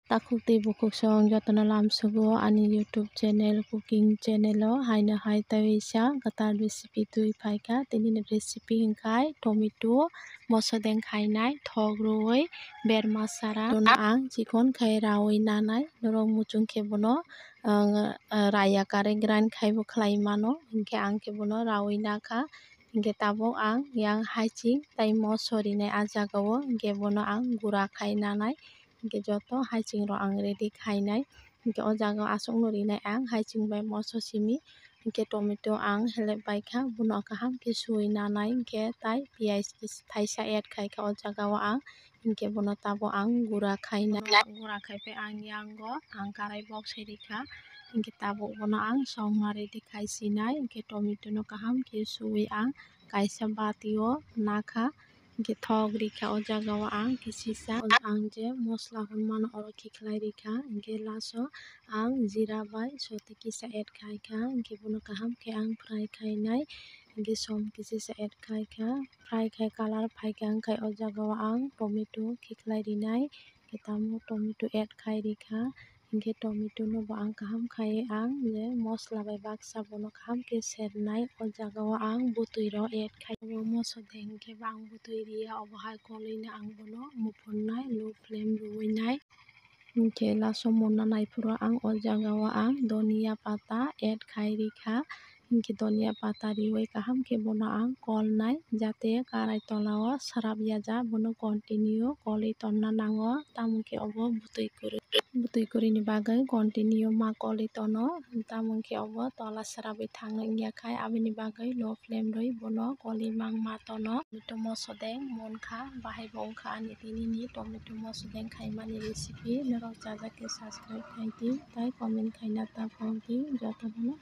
Takukti bukuk song jotona lam sugo ani YouTube channel cooking channel o haina hai tawisa gatar recipe tui phaika tini recipe hingkai tomato moso deng khainai thok roi ber masara dona ang chikon khai rawi nanai norong muchung khebono raya kare grind khaibo khlai mano hingke ang kebono rawi nakha hingke tabok ang yang haiching tai moso rinai ah jagao hingke bono ang gura khai nanai hingke joto haiching ro ang ready khainai hingke o jaga asok no rinai ang haiching bai moso simi hingke tomato ang helebbai kha bono kaham ke sui nanai hingke tai piyaj thaisa add khaika o jaga o ang hingke bono tabo ang gura khainai gura khaipai ang yango ang karai bok sairikha hingke tabok bono ang songma ready khaisinai hingke tomato no kaham ke sui ang kaisa bati o nakha hingke thok rikha o jaga o ang kisisa ang je mosla hunmano oro khiklai rikha hingke last o ang jira bai soti kisa add khaikha hingke bono kaham ke ang fry khainai hingke som kisisa add khaikha fry khai color phaikha wngkhai o jaga o ang tomato khiklai rinai hingke tamo tomato add khai rikha hingke tomato no bo ang kaham khai ang je mosla bai baksa bono kaham ke sernai o jaga o ang butui ro add khai moso deng hingke ang butui ria obo hai kolui no ang bono muphunai low flame ruinai hingke last o monna naifuro ang o jaga o ang donia pata add khai rikha hingke donia pata riwai kaham ke bono ang kolnai jate karai tola o sarabyaja bono continue kolui tonna nango tamongke obo butui kuri ni bagai continue ma kolui tono tamongke obo tola sarabai thangna wngyakhai aboni bagai low flame roi bono kolui mangma tono tomato moso deng monkha bahai bo wngkha ani tinini tomato moso deng khaimani recipe norok jaja ke subscribe khai di tei comment khaina tapong di jotono.